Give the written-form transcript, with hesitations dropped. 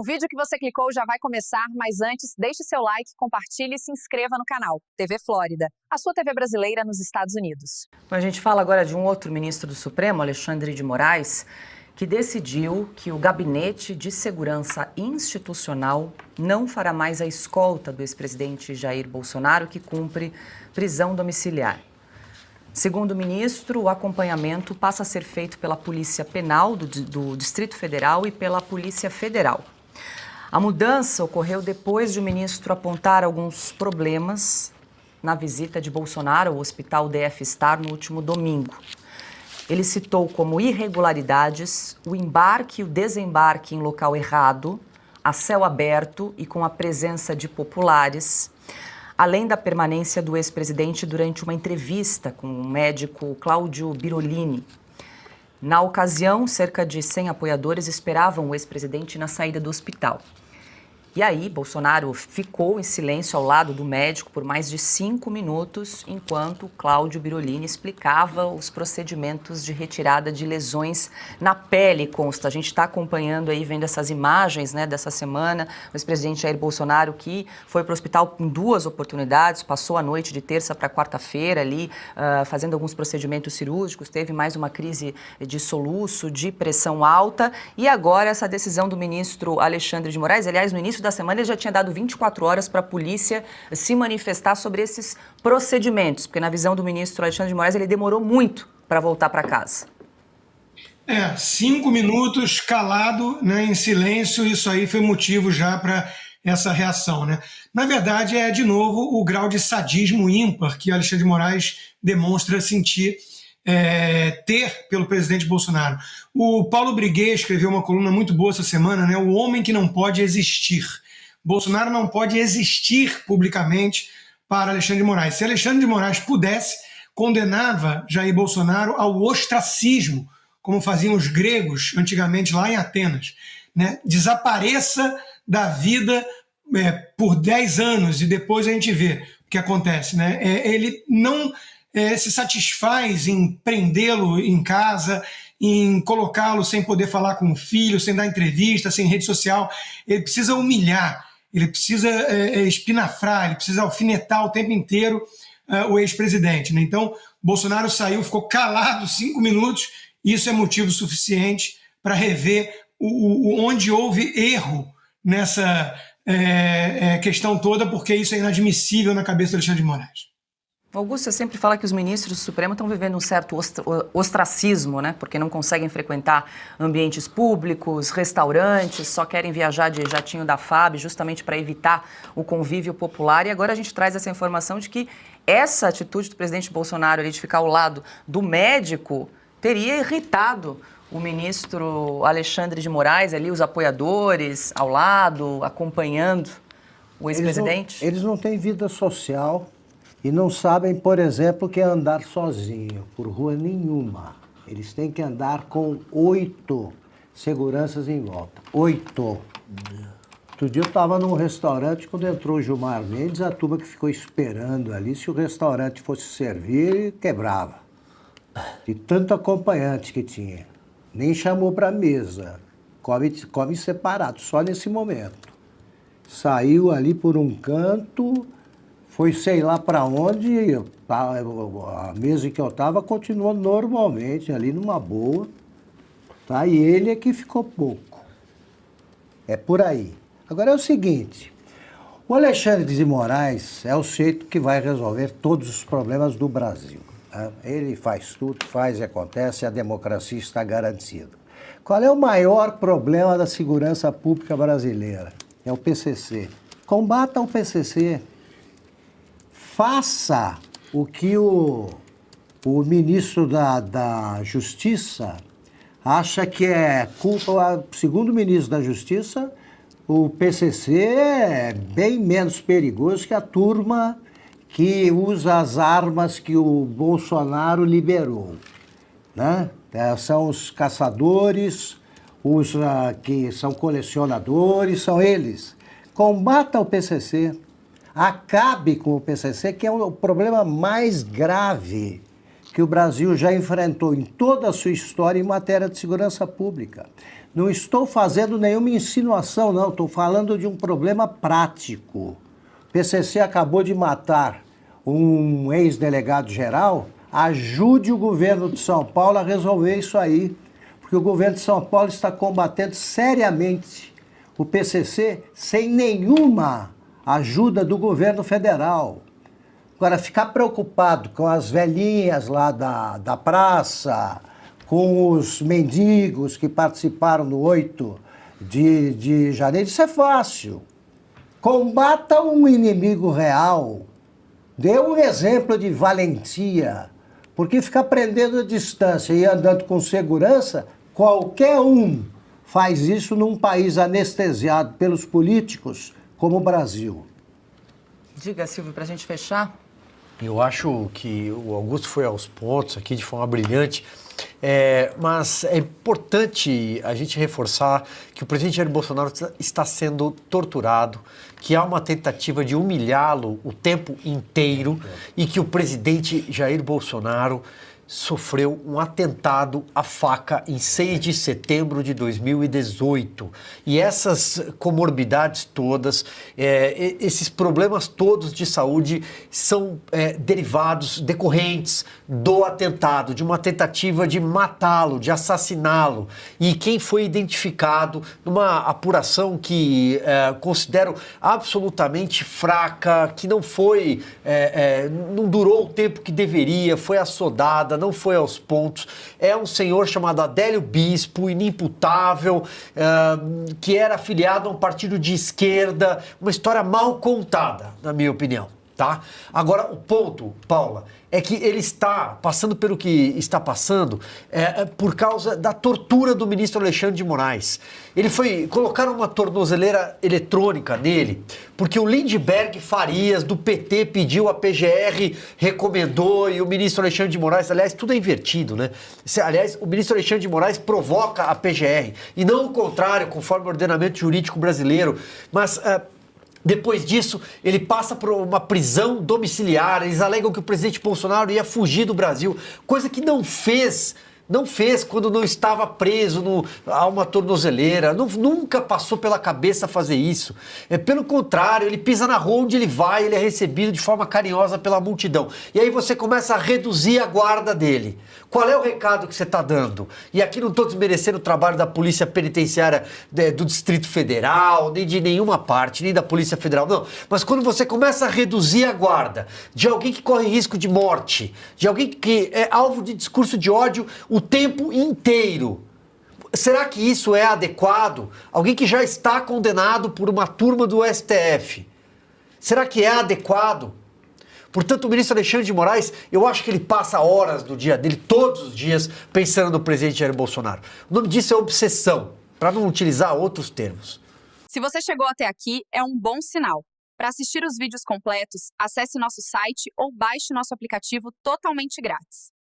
O vídeo que você clicou já vai começar, mas antes, deixe seu like, compartilhe e se inscreva no canal TV Flórida, a sua TV brasileira nos Estados Unidos. A gente fala agora de um outro ministro do Supremo, Alexandre de Moraes, que decidiu que o Gabinete de Segurança Institucional não fará mais a escolta do ex-presidente Jair Bolsonaro, que cumpre prisão domiciliar. Segundo o ministro, o acompanhamento passa a ser feito pela Polícia Penal do Distrito Federal e pela Polícia Federal. A mudança ocorreu depois de o ministro apontar alguns problemas na visita de Bolsonaro ao Hospital DF Star no último domingo. Ele citou como irregularidades o embarque e o desembarque em local errado, a céu aberto e com a presença de populares, além da permanência do ex-presidente durante uma entrevista com o médico Cláudio Birolini. Na ocasião, cerca de 100 apoiadores esperavam o ex-presidente na saída do hospital. E aí, Bolsonaro ficou em silêncio ao lado do médico por mais de 5 minutos, enquanto Cláudio Birolini explicava os procedimentos de retirada de lesões na pele, consta. A gente está acompanhando aí, vendo essas imagens, né, dessa semana, o ex-presidente Jair Bolsonaro, que foi para o hospital em 2 oportunidades, passou a noite de terça para quarta-feira ali, fazendo alguns procedimentos cirúrgicos, teve mais uma crise de soluço, de pressão alta, e agora essa decisão do ministro Alexandre de Moraes, aliás, no início da semana ele já tinha dado 24 horas para a polícia se manifestar sobre esses procedimentos, porque na visão do ministro Alexandre de Moraes ele demorou muito para voltar para casa. 5 minutos calado, né, em silêncio, isso aí foi motivo já para essa reação, né? Na verdade, é de novo o grau de sadismo ímpar que Alexandre de Moraes demonstra sentir ter pelo presidente Bolsonaro. O Paulo Briguet escreveu uma coluna muito boa essa semana, né? O homem que não pode existir. Bolsonaro não pode existir publicamente para Alexandre de Moraes. Se Alexandre de Moraes pudesse, condenava Jair Bolsonaro ao ostracismo, como faziam os gregos antigamente lá em Atenas, né? Desapareça da vida por 10 anos e depois a gente vê o que acontece, né? Ele não se satisfaz em prendê-lo em casa, em colocá-lo sem poder falar com o filho, sem dar entrevista, sem rede social. Ele precisa humilhar, ele precisa espinafrar, ele precisa alfinetar o tempo inteiro o ex-presidente, né? Então, Bolsonaro saiu, ficou calado 5 minutos, e isso é motivo suficiente para rever onde houve erro nessa questão toda, porque isso é inadmissível na cabeça do Alexandre de Moraes. Augusto, você sempre fala que os ministros do Supremo estão vivendo um certo ostracismo, né? Porque não conseguem frequentar ambientes públicos, restaurantes, só querem viajar de jatinho da FAB, justamente para evitar o convívio popular. E agora a gente traz essa informação de que essa atitude do presidente Bolsonaro ali de ficar ao lado do médico teria irritado o ministro Alexandre de Moraes, ali os apoiadores ao lado, acompanhando o ex-presidente. Eles não têm vida social. E não sabem, por exemplo, que é andar sozinho, por rua nenhuma. Eles têm que andar com 8 seguranças em volta. 8. Outro dia eu estava num restaurante, quando entrou o Gilmar Mendes, a turma que ficou esperando ali, se o restaurante fosse servir, quebrava. De tanto acompanhante que tinha. Nem chamou para a mesa. Come separado, só nesse momento. Saiu ali por um canto... Foi sei lá para onde, a mesa em que eu estava continuou normalmente, ali numa boa, tá? E ele é que ficou pouco. É por aí. Agora é o seguinte, o Alexandre de Moraes é o sujeito que vai resolver todos os problemas do Brasil. Tá? Ele faz tudo, faz e acontece, a democracia está garantida. Qual é o maior problema da segurança pública brasileira? É o PCC. Combata o PCC. Faça o que o ministro da Justiça acha que é culpa. Segundo o ministro da Justiça, o PCC é bem menos perigoso que a turma que usa as armas que o Bolsonaro liberou, né? São os caçadores, os que são colecionadores, são eles. Combata o PCC. Acabe com o PCC, que é o problema mais grave que o Brasil já enfrentou em toda a sua história em matéria de segurança pública. Não estou fazendo nenhuma insinuação, não. Estou falando de um problema prático. O PCC acabou de matar um ex-delegado-geral. Ajude o governo de São Paulo a resolver isso aí, porque o governo de São Paulo está combatendo seriamente o PCC sem nenhuma ajuda do governo federal. Agora, ficar preocupado com as velhinhas lá da praça, com os mendigos que participaram no 8 de janeiro, isso é fácil. Combata um inimigo real. Dê um exemplo de valentia. Porque ficar prendendo a distância e andando com segurança, qualquer um faz isso num país anestesiado pelos políticos como o Brasil. Diga, Silvio, para a gente fechar. Eu acho que o Augusto foi aos pontos aqui de forma brilhante, mas é importante a gente reforçar que o presidente Jair Bolsonaro está sendo torturado, que há uma tentativa de humilhá-lo o tempo inteiro e que o presidente Jair Bolsonaro sofreu um atentado à faca em 6 de setembro de 2018. E essas comorbidades todas, esses problemas todos de saúde são derivados, decorrentes do atentado, de uma tentativa de matá-lo, de assassiná-lo. E quem foi identificado numa apuração que considero absolutamente fraca, que não foi, não durou o tempo que deveria, foi assodada, não foi aos pontos, é um senhor chamado Adélio Bispo, inimputável, que era afiliado a um partido de esquerda, uma história mal contada, na minha opinião, tá? Agora, o ponto, Paula, é que ele está passando pelo que está passando por causa da tortura do ministro Alexandre de Moraes. Colocaram uma tornozeleira eletrônica nele, porque o Lindbergh Farias, do PT, pediu, a PGR recomendou, e o ministro Alexandre de Moraes, aliás, tudo é invertido, né? Aliás, o ministro Alexandre de Moraes provoca a PGR, e não o contrário, conforme o ordenamento jurídico brasileiro, mas... Depois disso, ele passa por uma prisão domiciliar. Eles alegam que o presidente Bolsonaro ia fugir do Brasil, coisa que não fez quando não estava preso a uma tornozeleira, nunca passou pela cabeça fazer isso. Pelo contrário, ele pisa na rua onde ele vai, ele é recebido de forma carinhosa pela multidão. E aí você começa a reduzir a guarda dele. Qual é o recado que você está dando? E aqui não estou desmerecendo o trabalho da Polícia Penitenciária do Distrito Federal, nem de nenhuma parte, nem da Polícia Federal, não. Mas quando você começa a reduzir a guarda de alguém que corre risco de morte, de alguém que é alvo de discurso de ódio o tempo inteiro, será que isso é adequado? Alguém que já está condenado por uma turma do STF, será que é adequado? Portanto, o ministro Alexandre de Moraes, eu acho que ele passa horas do dia dele, todos os dias, pensando no presidente Jair Bolsonaro. O nome disso é obsessão, para não utilizar outros termos. Se você chegou até aqui, é um bom sinal. Para assistir os vídeos completos, acesse nosso site ou baixe nosso aplicativo totalmente grátis.